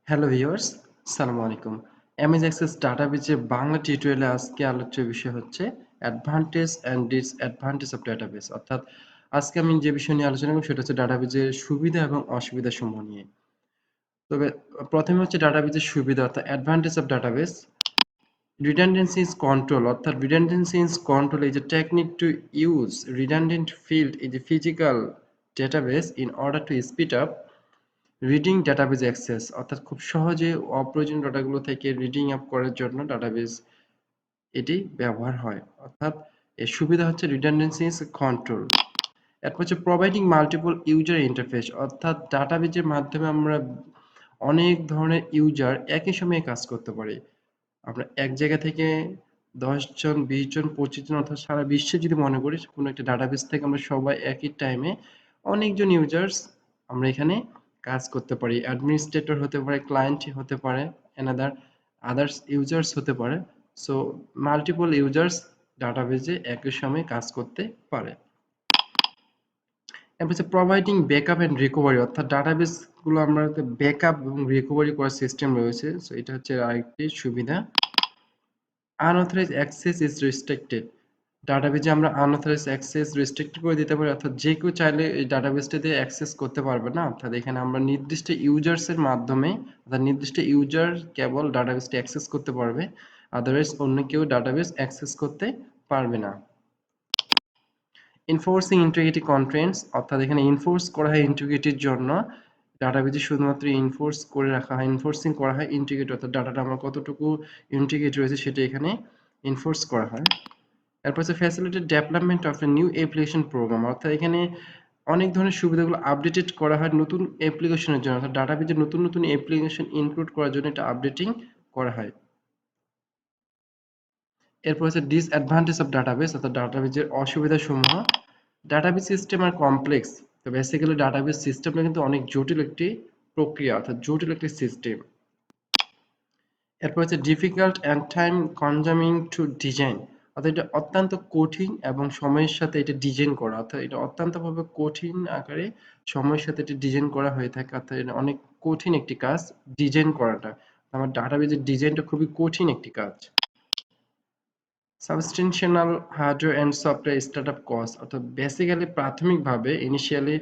Hello viewers, আসসালামু আলাইকুম। MS access ডাটাবেজের Bangla টিউটোরিয়ালে আজকে আলোচ্য বিষয় হচ্ছে advantage and disadvantage of database. অর্থাৎ আজকে আমি যে বিষয় নিয়ে আলোচনা করব সেটা হচ্ছে ডাটাবেজের সুবিধা এবং অসুবিধাসমূহ নিয়ে। তবে প্রথমে হচ্ছে ডাটাবেজের সুবিধা অর্থাৎ advantage of database. Redundancy is control অর্থাৎ redundancy is control is a technique to use redundant field in the physical database in order to speed up reading database access অর্থাৎ খুব সহজে অপ্রয়োজনীয় ডাটাগুলো থেকে রিডিং আপ করার জন্য ডাটাবেজ এটি ব্যবহার হয়। অর্থাৎ এর সুবিধা হচ্ছে রিডান্ডেন্সি ইজ কন্ট্রোল। এরপর হচ্ছে প্রোভাইডিং মাল্টিপল ইউজার ইন্টারফেস অর্থাৎ ডাটাবেজের মাধ্যমে আমরা অনেক ধরনের ইউজার একই সময়ে কাজ করতে পারি। আমরা এক জায়গা থেকে ১০ জন, ২০ জন, ২৫ জন অর্থাৎ সারা বিশ্বে যদি মনে করি কোনো একটা ডাটাবেস থেকে আমরা সবাই একই টাইমে অনেকজন ইউজার্স আমরা এখানে কাজ করতে পারি। অ্যাডমিনিস্ট্রেটর হতে পারে, ক্লায়েন্ট হতে পারে, আদার্স ইউজার্স হতে পারে। সো মাল্টিপল ইউজার্স ডাটাবেজে একই সময়ে কাজ করতে পারে। এরপর হচ্ছে প্রোভাইডিং ব্যাকআপ এন্ড রিকভারি অর্থাৎ ডাটাবেস গুলো আমরা ব্যাকআপ এবং রিকভারি করার সিস্টেম রয়েছে। সো এটা হচ্ছে আরেকটি সুবিধা। আনঅথরাইজড অ্যাক্সেস ইজ রেস্ট্রিক্টেড ডাটাবেজে আমরা আনঅথরাইজড অ্যাক্সেস রেস্ট্রিক্ট করে দিতে পারি অর্থাৎ যে কেউ চাইলে এই ডাটাবেসটাতে অ্যাক্সেস করতে পারবে না অর্থাৎ এখানে আমরা নির্দিষ্ট ইউজার্সের মাধ্যমে অর্থাৎ নির্দিষ্ট ইউজার কেবল ডাটাবেসটি অ্যাক্সেস করতে পারবে আদারওয়াইজ অন্য কেউ ডাটাবেস অ্যাক্সেস করতে পারবে না। এনফোর্সিং ইন্টিগ্রিটি কনস্ট্রেন্টস অর্থাৎ এখানে এনফোর্স করা হয় ইন্টিগ্রিটির জন্য ডাটাবেজে শুধুমাত্র এনফোর্স করে রাখা হয় এনফোর্সিং করা হয় ইন্টিগ্রিটি অর্থাৎ ডাটাটা আমার কতটুকু ইন্টিগ্রিটি রয়েছে সেটা এখানে এনফোর্স করা হয়। এরপর হচ্ছে facilitated development of a new application program অর্থাৎ এখানে অনেক ধরনের সুবিধাগুলো আপডেটেড করা হয় নতুন অ্যাপ্লিকেশনের জন্য অর্থাৎ ডাটাবেজে নতুন নতুন অ্যাপ্লিকেশন ইনক্লুড করার জন্য এটা আপডেটিং করা হয়। এরপর হচ্ছে ডিসঅ্যাডভান্টেজ অফ ডাটাবেস অর্থাৎ ডাটাবেজের অসুবিধাসমূহ। ডাটাবেস সিস্টেম আর কমপ্লেক্স তো বেসিক্যালি ডাটাবেস সিস্টেমটা কিন্তু অনেক জটিল একটি প্রক্রিয়া অর্থাৎ জটিল একটি সিস্টেম। এরপর হচ্ছে difficult and time consuming to design অর্থাৎ এটা অত্যন্ত কঠিন এবং সময়ের সাথে এটা ডিজাইন করা অর্থাৎ এটা অত্যন্তভাবে কঠিন আকারে সময়ের সাথে এটা ডিজাইন করা হয়ে থাকে অর্থাৎ এটা অনেক কঠিন একটি কাজ ডিজাইন করাটা আমার ডাটাবেজের ডিজাইনটা খুবই কঠিন একটি কাজ। Substantial hardware and software startup cost অর্থাৎ বেসিক্যালি প্রাথমিকভাবে ইনিশিয়ালি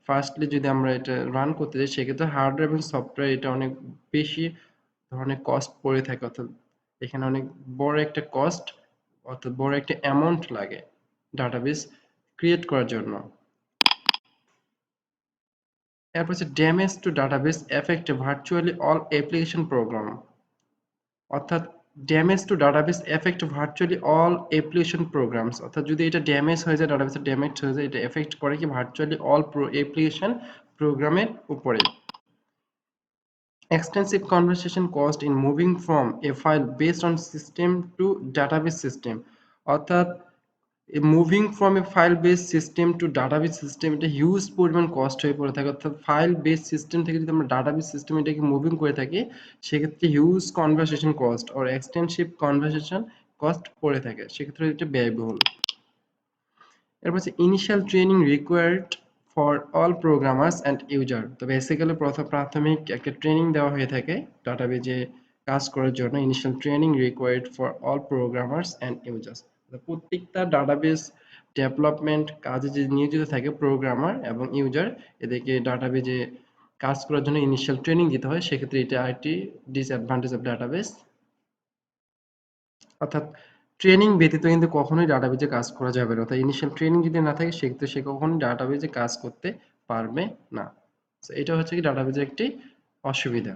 ফার্স্টলি যদি আমরা এটা রান করতে যাই সেক্ষেত্রে হার্ডওয়্যার এবং সফটওয়্যার এটা অনেক বেশি ধরনের কস্ট পড়ে থাকে অর্থাৎ এখানে অনেক বড় একটা কস্ট অর্থাৎ বড় একটা অ্যামাউন্ট লাগে ডাটাবেস ক্রিয়েট করার জন্য। এরপর হচ্ছে damage to database effect virtually all application program অর্থাৎ damage to database effect virtually all application programs অর্থাৎ যদি এটা ড্যামেজ হয়ে যায় ডাটাবেসে ড্যামেজ হয়ে যায় এটা এফেক্ট করে কি ভার্চুয়ালি অল অ্যাপ্লিকেশন প্রোগ্রামের উপরে। Extensive conversation cost in moving from a file based on system to database system অর্থাৎ moving from a file base system to database system এটা হিউজ পরিমাণ কস্ট হয়ে পড়ে থাকে অর্থাৎ ফাইল বেস সিস্টেম থেকে যদি আমরা ডাটাবেস সিস্টেম এটাকে মুভিং করে থাকি সেক্ষেত্রে huge conversation cost or extensive conversation cost পড়ে থাকে সেক্ষেত্রে এটা ব্যয়বহুল। এরপর হচ্ছে initial training required for all programmers and user তো বেসিক্যালি প্রাথমিক একটা ট্রেনিং দেওয়া হয়ে থাকে ডাটাবেজে কাজ করার জন্য initial training required for all programmers and users প্রত্যেকটা ডাটাবেস ডেভেলপমেন্ট কাজে যে নিয়োজিত থাকে প্রোগ্রামার এবং ইউজার এদেরকে ডাটাবেজে কাজ করার জন্য ইনিশিয়াল ট্রেনিং দিতে হয় সেক্ষেত্রে এটা আরেকটি ডিসঅ্যাডভান্টেজ অফ ডাটাবেস অর্থাৎ ট্রেনিং ব্যতীত কিন্তু কখনোই ডাটাবেজে কাজ করা যাবে না অর্থাৎ ইনিশিয়াল ট্রেনিং যদি না থাকে সেক্ষেত্রে সে কখনোই ডাটাবেজে কাজ করতে পারবে না। তো এটা হচ্ছে কি ডাটাবেজের একটি অসুবিধা।